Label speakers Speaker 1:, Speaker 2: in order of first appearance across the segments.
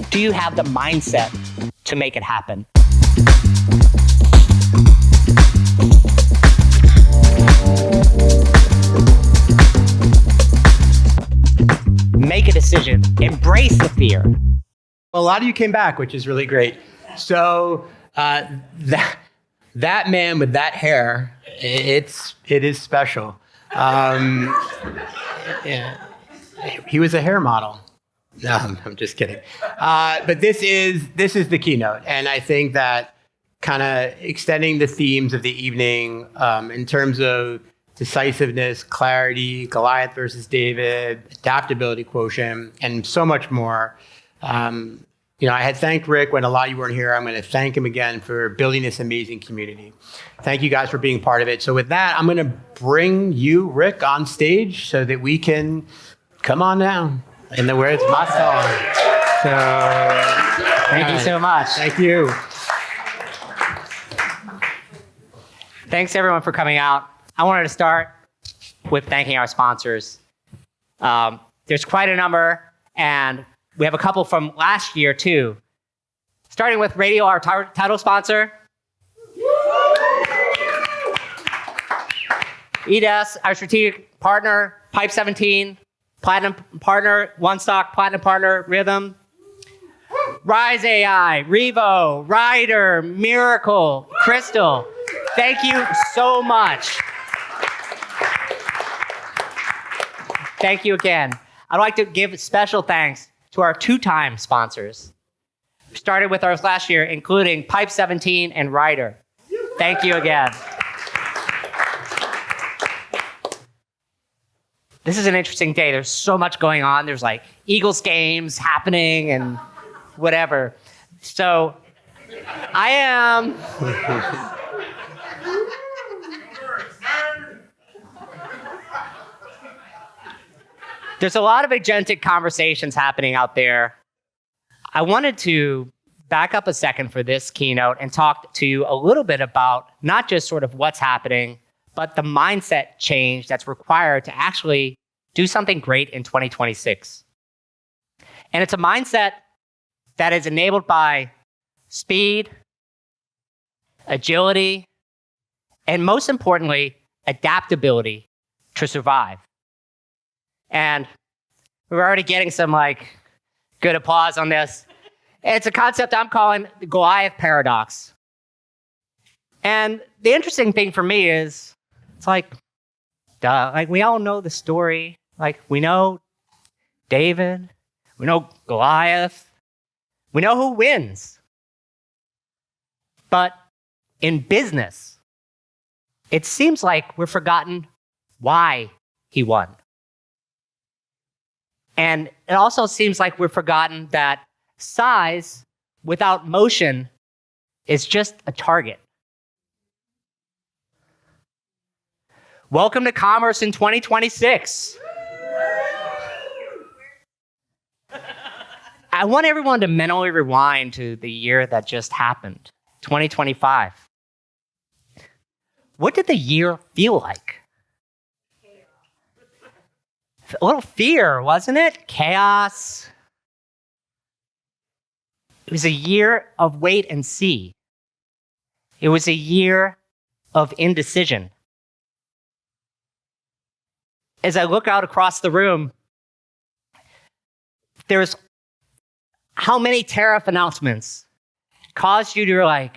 Speaker 1: Do you have the mindset to make it happen? Make a decision. Embrace the fear.
Speaker 2: Well, a lot of you came back, which is really great. So that man with that hair, it is special. Yeah, he was a hair model. No, I'm just kidding. But this is the keynote, and I think that kind of extending the themes of the evening in terms of decisiveness, clarity, Goliath versus David, adaptability quotient, and so much more. I had thanked Rick when a lot of you weren't here. I'm going to thank him again for building this amazing community. Thank you guys for being part of it. So with that, I'm going to bring you, Rick, on stage so that we can come on down. In the words of my song. So,
Speaker 1: thank you so much.
Speaker 2: Thank you.
Speaker 1: Thanks everyone for coming out. I wanted to start with thanking our sponsors. There's quite a number, and we have a couple from last year too. Starting with Radial, our title sponsor. EDS, our strategic partner. Pipe 17, platinum partner. One Stock, platinum partner. Rhythm. Rise AI, Revo, Ryder, Miracle, Crystal. Thank you so much. Thank you again. I'd like to give special thanks to our two-time sponsors. We started with ours last year, including Pipe 17 and Ryder. Thank you again. This is an interesting day. There's so much going on. There's like Eagles games happening and whatever. So I am... There's a lot of agentic conversations happening out there. I wanted to back up a second for this keynote and talk to you a little bit about not just sort of what's happening, but the mindset change that's required to actually do something great in 2026. And it's a mindset that is enabled by speed, agility, and most importantly, adaptability to survive. And we're already getting some good applause on this. It's a concept I'm calling the Goliath paradox. And the interesting thing for me is, it's we all know the story. We know David, we know Goliath, we know who wins. But in business, it seems like we've forgotten why he won. And it also seems like we've forgotten that size without motion is just a target. Welcome to commerce in 2026. I want everyone to mentally rewind to the year that just happened, 2025. What did the year feel like? A little fear, wasn't it? Chaos. It was a year of wait and see. It was a year of indecision. As I look out across the room, there's how many tariff announcements caused you to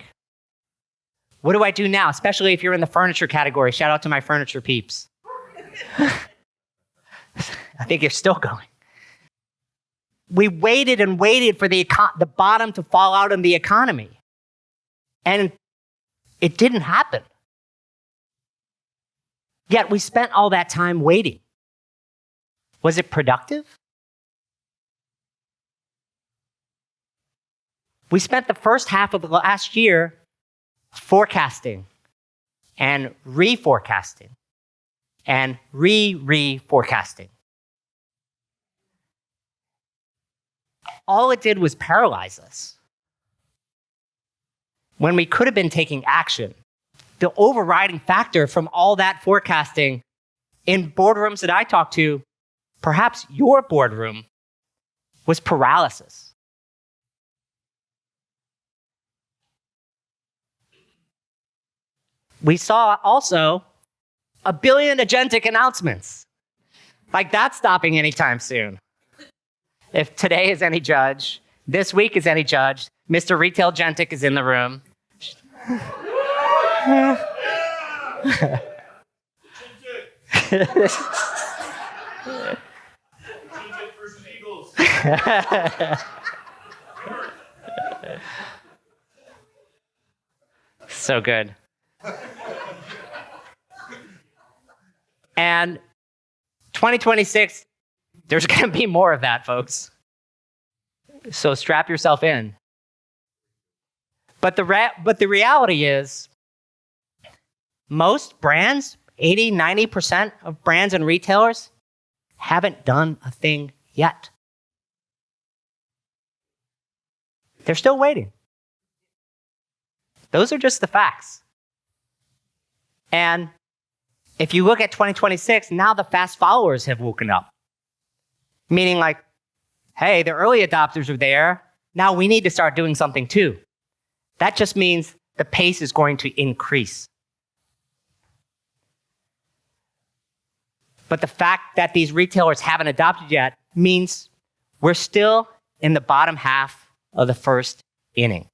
Speaker 1: what do I do now? Especially if you're in the furniture category. Shout out to my furniture peeps. I think you're still going. We waited and waited for the bottom to fall out in the economy. And it didn't happen. Yet we spent all that time waiting. Was it productive? We spent the first half of the last year forecasting and reforecasting and re-reforecasting. All it did was paralyze us. When we could have been taking action, the overriding factor from all that forecasting in boardrooms that I talked to, perhaps your boardroom was paralysis. We saw also 1 billion agentic announcements. Like that's stopping anytime soon. If today is any judge, this week is any judge, Mr. Retail Agentic is in the room. So good. And 2026, there's going to be more of that, folks. So strap yourself in. But the reality is, most brands, 80, 90% of brands and retailers haven't done a thing yet. They're still waiting. Those are just the facts. And if you look at 2026, now the fast followers have woken up. Meaning like, hey, the early adopters are there. Now we need to start doing something too. That just means the pace is going to increase. But the fact that these retailers haven't adopted yet means we're still in the bottom half of the first inning.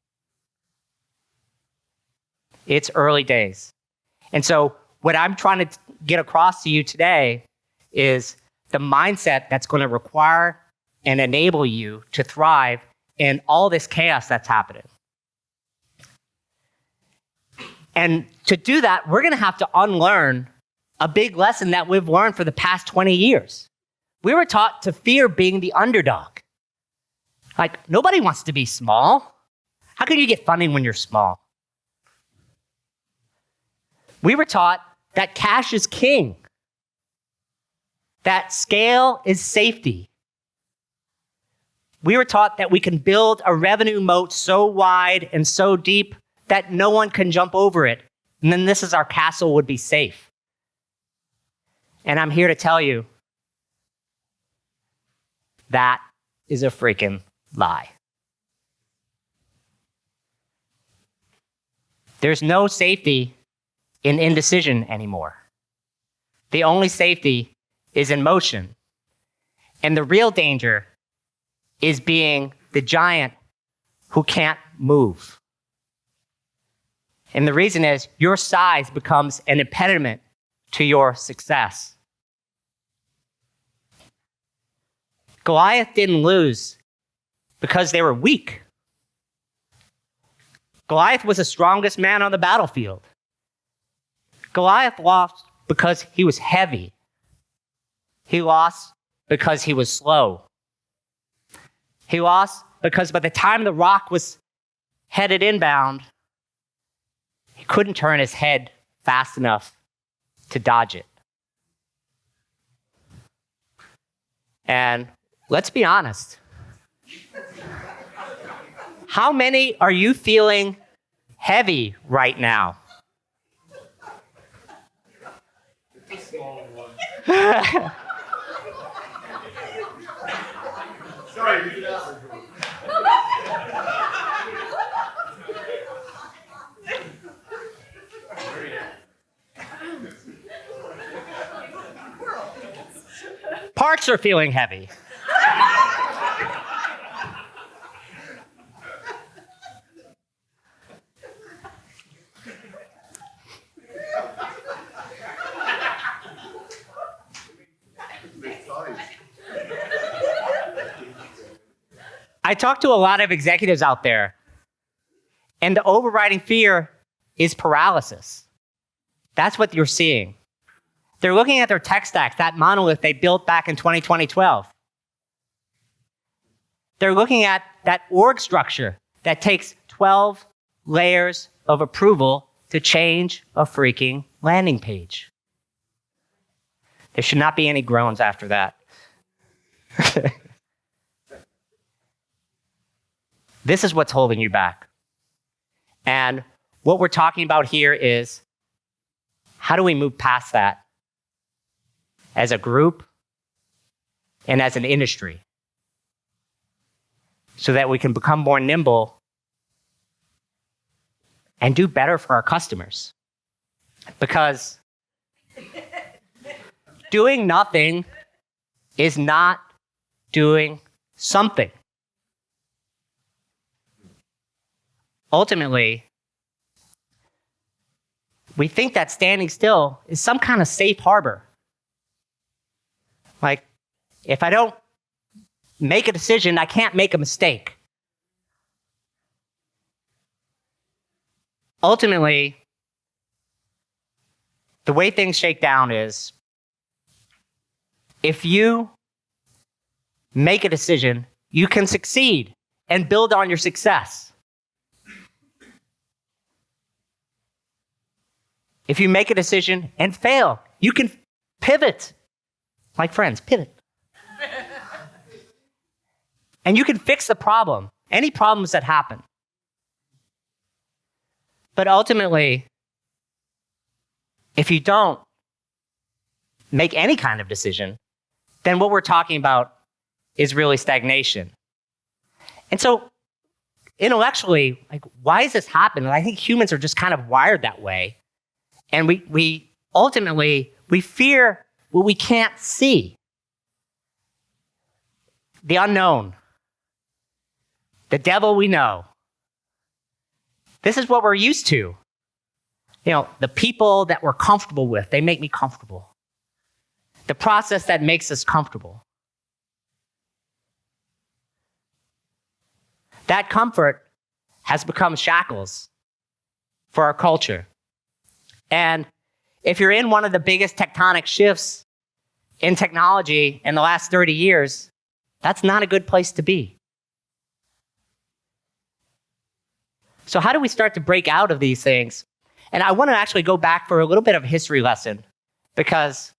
Speaker 1: It's early days. And so what I'm trying to get across to you today is the mindset that's going to require and enable you to thrive in all this chaos that's happening. And to do that, we're going to have to unlearn a big lesson that we've learned for the past 20 years. We were taught to fear being the underdog. Like, nobody wants to be small. How can you get funding when you're small? We were taught that cash is king, that scale is safety. We were taught that we can build a revenue moat so wide and so deep that no one can jump over it. And then this is our castle would be safe. And I'm here to tell you that is a freaking lie. There's no safety in indecision anymore. The only safety is in motion. And the real danger is being the giant who can't move. And the reason is your size becomes an impediment to your success. Goliath didn't lose because they were weak. Goliath was the strongest man on the battlefield. Goliath lost because he was heavy. He lost because he was slow. He lost because by the time the rock was headed inbound, he couldn't turn his head fast enough to dodge it. And let's be honest. How many are you feeling heavy right now?
Speaker 3: Sorry.
Speaker 1: Parts are feeling heavy. I talk to a lot of executives out there, and the overriding fear is paralysis. That's what you're seeing. They're looking at their tech stacks, that monolith they built back in 2012. They're looking at that org structure that takes 12 layers of approval to change a freaking landing page. There should not be any groans after that. This is what's holding you back. And what we're talking about here is how do we move past that as a group, and as an industry so that we can become more nimble and do better for our customers. Because doing nothing is not doing something. Ultimately, we think that standing still is some kind of safe harbor. Like, if I don't make a decision, I can't make a mistake. Ultimately, the way things shake down is if you make a decision, you can succeed and build on your success. If you make a decision and fail, you can pivot. Like friends, pivot. And you can fix the problem, any problems that happen. But ultimately, if you don't make any kind of decision, then what we're talking about is really stagnation. And so intellectually, like, why does this happen? And I think humans are just kind of wired that way. And we ultimately fear what we can't see. The unknown. The devil we know. This is what we're used to. You know, the people that we're comfortable with, they make me comfortable. The process that makes us comfortable. That comfort has become shackles for our culture. And if you're in one of the biggest tectonic shifts in technology in the last 30 years, that's not a good place to be. So how do we start to break out of these things? And I want to actually go back for a little bit of a history lesson because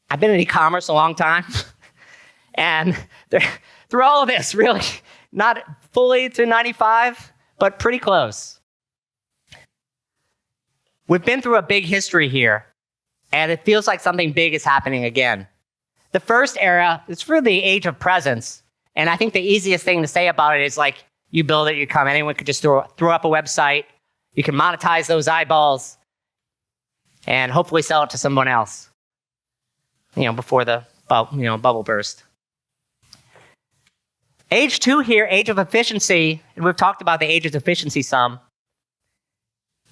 Speaker 1: I've been in e-commerce a long time. And through all of this, really, not fully to 95, but pretty close. We've been through a big history here, and it feels like something big is happening again. The first era is really the age of presence. And I think the easiest thing to say about it is like, you build it, you come. Anyone could just throw up a website. You can monetize those eyeballs and hopefully sell it to someone else, before the bubble burst. Age 2 here, age of efficiency, and we've talked about the age of efficiency some.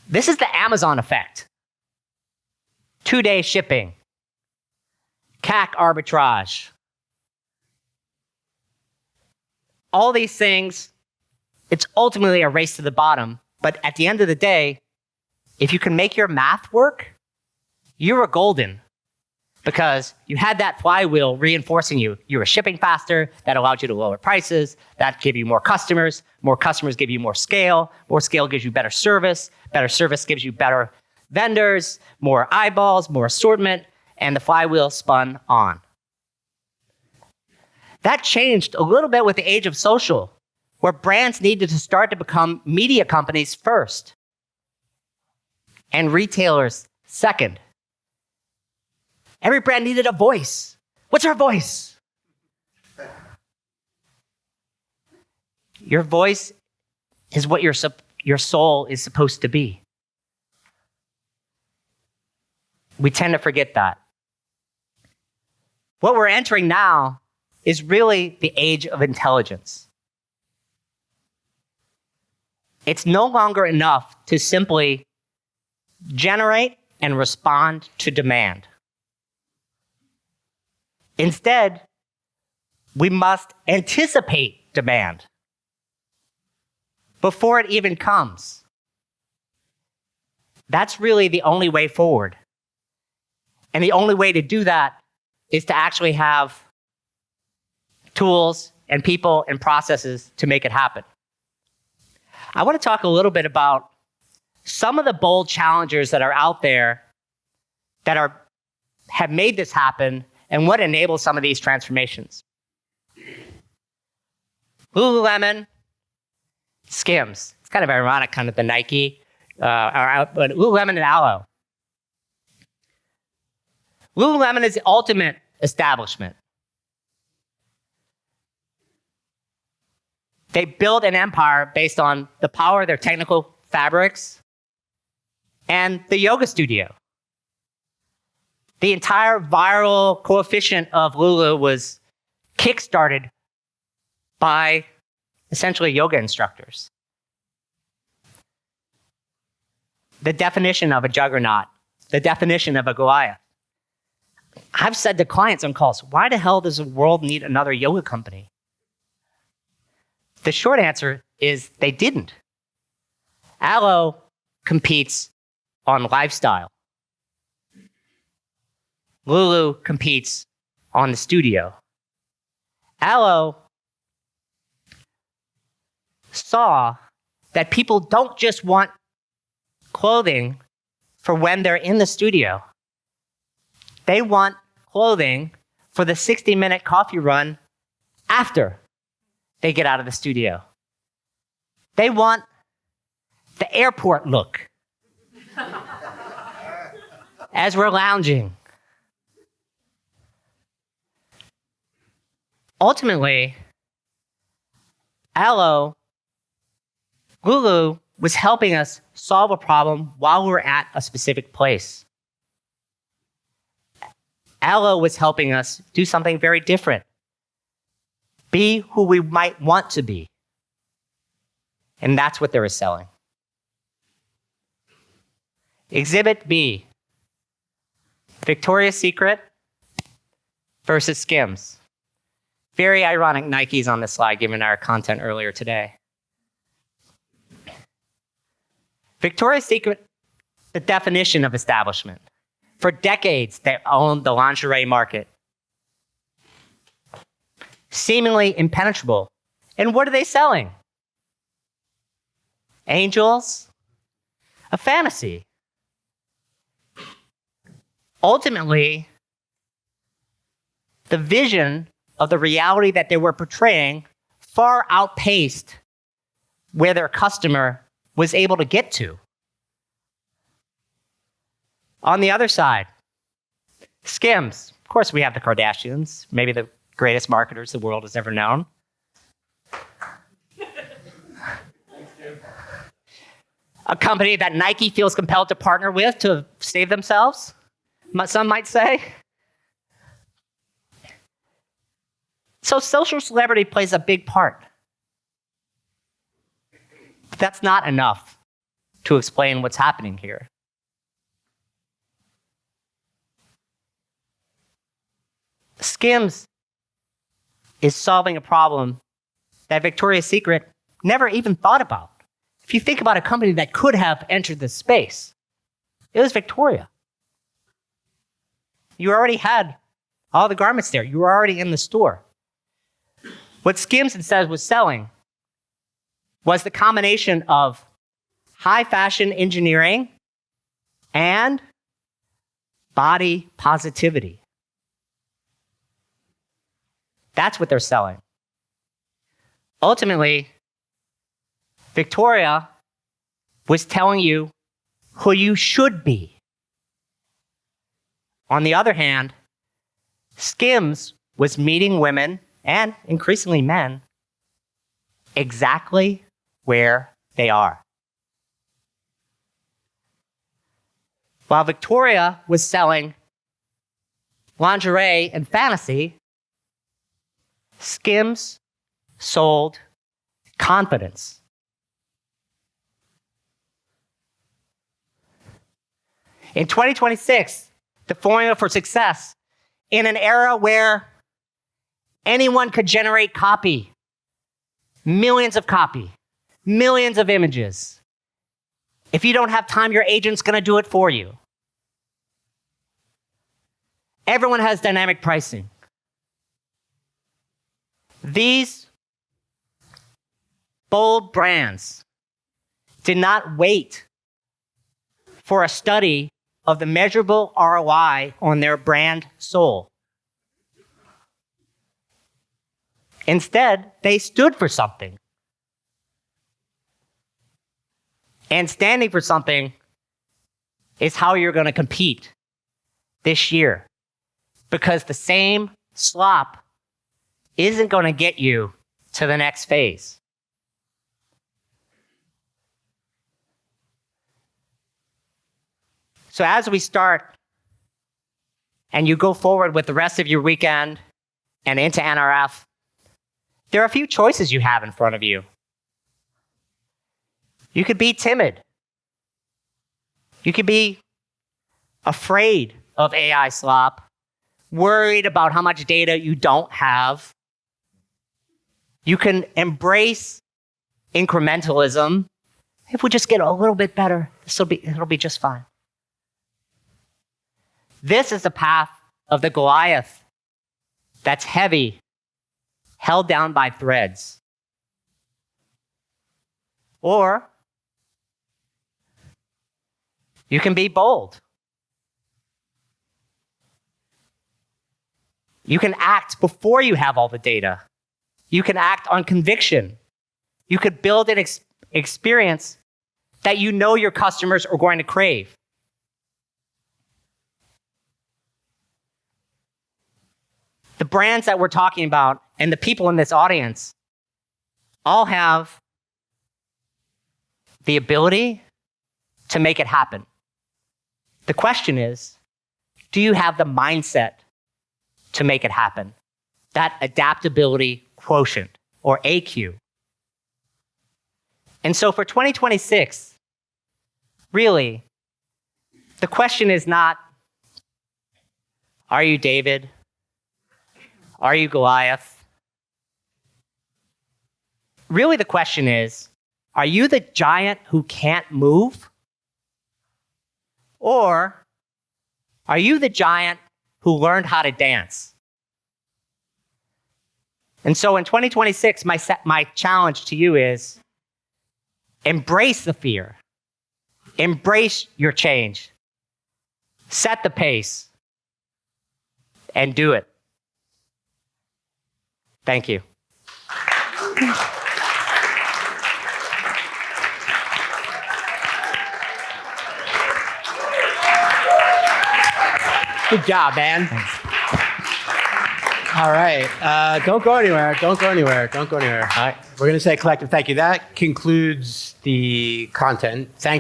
Speaker 1: This is the Amazon effect. 2-day shipping, CAC arbitrage. All these things, it's ultimately a race to the bottom. But at the end of the day, if you can make your math work, you were golden because you had that flywheel reinforcing you. You were shipping faster. That allowed you to lower prices. That gave you more customers. More customers give you more scale. More scale gives you better service. Better service gives you better vendors, more eyeballs, more assortment, and the flywheel spun on. That changed a little bit with the age of social, where brands needed to start to become media companies first and retailers second. Every brand needed a voice. What's our voice? Your voice is what your soul is supposed to be. We tend to forget that. What we're entering now is really the age of intelligence. It's no longer enough to simply generate and respond to demand. Instead, we must anticipate demand before it even comes. That's really the only way forward. And the only way to do that is to actually have tools and people and processes to make it happen. I want to talk a little bit about some of the bold challengers that are out there that have made this happen and what enables some of these transformations. Lululemon, Skims. It's kind of ironic, kind of the Nike, but Lululemon and Aloe. Lululemon is the ultimate establishment. They built an empire based on the power of their technical fabrics and the yoga studio. The entire viral coefficient of Lulu was kickstarted by essentially yoga instructors. The definition of a juggernaut, the definition of a Goliath. I've said to clients on calls, why the hell does the world need another yoga company? The short answer is they didn't. Alo competes on lifestyle. Lulu competes on the studio. Alo saw that people don't just want clothing for when they're in the studio. They want clothing for the 60-minute coffee run after they get out of the studio. They want the airport look as we're lounging. Ultimately, Lulu was helping us solve a problem while we were at a specific place. Alo was helping us do something very different. Be who we might want to be. And that's what they were selling. Exhibit B, Victoria's Secret versus Skims. Very ironic Nike's on this slide, given our content earlier today. Victoria's Secret, the definition of establishment. For decades, they owned the lingerie market. Seemingly impenetrable. And what are they selling? Angels? A fantasy. Ultimately, the vision of the reality that they were portraying far outpaced where their customer was able to get to. On the other side, Skims. Of course, we have the Kardashians, maybe the greatest marketers the world has ever known. A company that Nike feels compelled to partner with to save themselves, some might say. So social celebrity plays a big part. But that's not enough to explain what's happening here. Skims is solving a problem that Victoria's Secret never even thought about. If you think about a company that could have entered this space, it was Victoria. You already had all the garments there. You were already in the store. What Skims instead was selling was the combination of high fashion engineering and body positivity. That's what they're selling. Ultimately, Victoria was telling you who you should be. On the other hand, Skims was meeting women and increasingly men exactly where they are. While Victoria was selling lingerie and fantasy, Skims sold confidence. In 2026, the formula for success in an era where anyone could generate copy, millions of images. If you don't have time, your agent's going to do it for you. Everyone has dynamic pricing. These bold brands did not wait for a study of the measurable ROI on their brand soul. Instead, they stood for something. And standing for something is how you're going to compete this year because the same slop isn't going to get you to the next phase. So as we start and you go forward with the rest of your weekend and into NRF, there are a few choices you have in front of you. You could be timid. You could be afraid of AI slop, worried about how much data you don't have. You can embrace incrementalism. If we just get a little bit better, it'll be just fine. This is the path of the Goliath that's heavy, held down by threads. Or you can be bold. You can act before you have all the data. You can act on conviction. You could build an experience that you know your customers are going to crave. The brands that we're talking about and the people in this audience all have the ability to make it happen. The question is, do you have the mindset to make it happen? That adaptability quotient, or AQ. And so for 2026, really, the question is not, are you David? Are you Goliath? Really, the question is, are you the giant who can't move? Or are you the giant who learned how to dance? And so in 2026, my challenge to you is embrace the fear. Embrace your change. Set the pace. And do it. Thank you.
Speaker 2: Good job, man.
Speaker 1: Thanks.
Speaker 2: All right. Don't go anywhere. Don't go anywhere. Don't go anywhere.
Speaker 1: All right.
Speaker 2: We're going to say a collective thank you. That concludes the content. Thank